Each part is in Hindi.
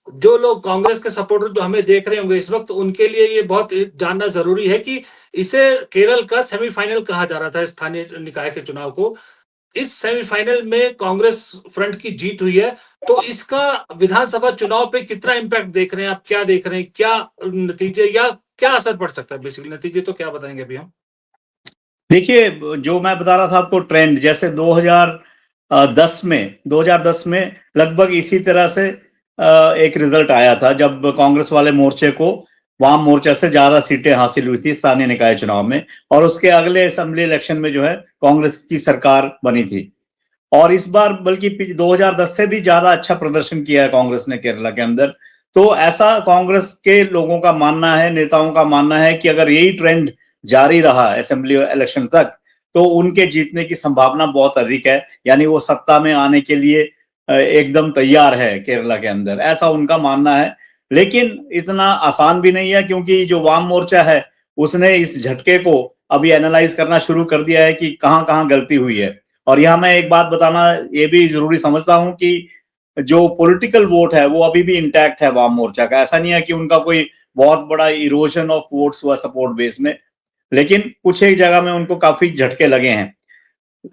जो लोग कांग्रेस के सपोर्टर जो हमें देख रहे होंगे इस वक्त, उनके लिए ये बहुत जानना जरूरी है कि इसे केरल का सेमीफाइनल कहा जा रहा था स्थानीय निकाय के चुनाव को। इस सेमीफाइनल में कांग्रेस फ्रंट की जीत हुई है, तो इसका विधानसभा चुनाव पे कितना इम्पैक्ट देख रहे हैं आप? क्या देख रहे हैं, क्या नतीजे या क्या असर पड़ सकता है? बेसिकली नतीजे तो क्या बताएंगे अभी हम। देखिए, जो मैं बता रहा था आपको ट्रेंड, जैसे 2010 में लगभग इसी तरह से एक रिजल्ट आया था जब कांग्रेस वाले मोर्चे को वाम मोर्चा से ज्यादा सीटें हासिल हुई थी स्थानीय निकाय चुनाव में, और उसके अगले असेंबली इलेक्शन में जो है कांग्रेस की सरकार बनी थी। और इस बार बल्कि 2010 से भी ज्यादा अच्छा प्रदर्शन किया है कांग्रेस ने केरला के अंदर। तो ऐसा कांग्रेस के लोगों का मानना है, नेताओं का मानना है कि अगर यही ट्रेंड जारी रहा असेंबली इलेक्शन तक, तो उनके जीतने की संभावना बहुत अधिक है। यानी वो सत्ता में आने के लिए एकदम तैयार है केरला के अंदर, ऐसा उनका मानना है। लेकिन इतना आसान भी नहीं है, क्योंकि जो वाम मोर्चा है उसने इस झटके को अभी एनालाइज करना शुरू कर दिया है कि कहां कहां गलती हुई है। और यहां मैं एक बात बताना ये भी जरूरी समझता हूं कि जो पॉलिटिकल वोट है वो अभी भी इंटैक्ट है वाम मोर्चा का। ऐसा नहीं है कि उनका कोई बहुत बड़ा इरोजन ऑफ वोट्स हुआ सपोर्ट बेस में, लेकिन कुछ एक जगह में उनको काफी झटके लगे हैं।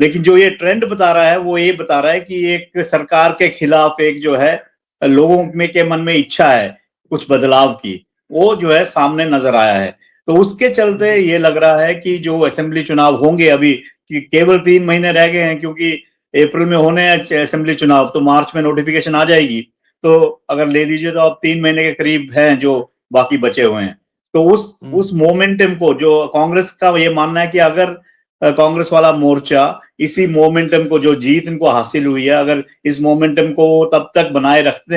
लेकिन जो ये ट्रेंड बता रहा है वो ये बता रहा है कि एक सरकार के खिलाफ एक जो है लोगों में के मन में इच्छा है कुछ बदलाव की, वो जो है सामने नजर आया है। तो उसके चलते ये लग रहा है कि जो असेंबली चुनाव होंगे अभी, कि केवल 3 महीने रह गए हैं, क्योंकि अप्रैल में होने हैं असेंबली चुनाव, तो मार्च में नोटिफिकेशन आ जाएगी। तो अगर ले लीजिए तो अब 3 महीने के करीब हैं जो बाकी बचे हुए हैं। तो उस मोमेंटम को, जो कांग्रेस का ये मानना है कि अगर कांग्रेस वाला मोर्चा इसी मोमेंटम को, जो जीत इनको हासिल हुई है, अगर इस मोमेंटम को तब तक बनाए रखते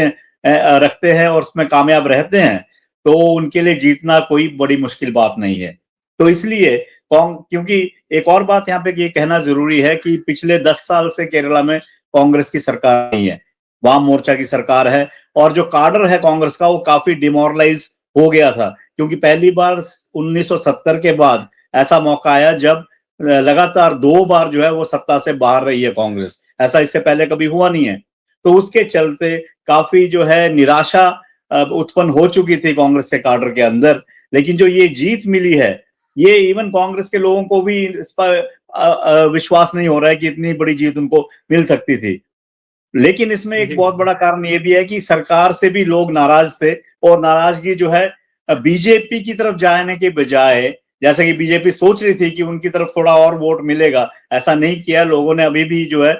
हैं और उसमें कामयाब रहते हैं, तो उनके लिए जीतना कोई बड़ी मुश्किल बात नहीं है। तो इसलिए क्योंकि एक और बात यहाँ पे ये कहना जरूरी है कि पिछले 10 साल से केरला में कांग्रेस की सरकार नहीं है, वाम मोर्चा की सरकार है। और जो काडर है कांग्रेस का वो काफी डिमोरलाइज हो गया था, क्योंकि पहली बार 1970 के बाद ऐसा मौका आया जब लगातार 2 बार जो है वो सत्ता से बाहर रही है कांग्रेस। ऐसा इससे पहले कभी हुआ नहीं है। तो उसके चलते काफी जो है निराशा उत्पन्न हो चुकी थी कांग्रेस के काडर के अंदर। लेकिन जो ये जीत मिली है, ये इवन कांग्रेस के लोगों को भी इस पर विश्वास नहीं हो रहा है कि इतनी बड़ी जीत उनको मिल सकती थी। लेकिन इसमें एक बहुत बड़ा कारण ये भी है कि सरकार से भी लोग नाराज थे, और नाराजगी जो है बीजेपी की तरफ जाने के बजाय, जैसे कि बीजेपी सोच रही थी कि उनकी तरफ थोड़ा और वोट मिलेगा, ऐसा नहीं किया। लोगों ने अभी भी जो है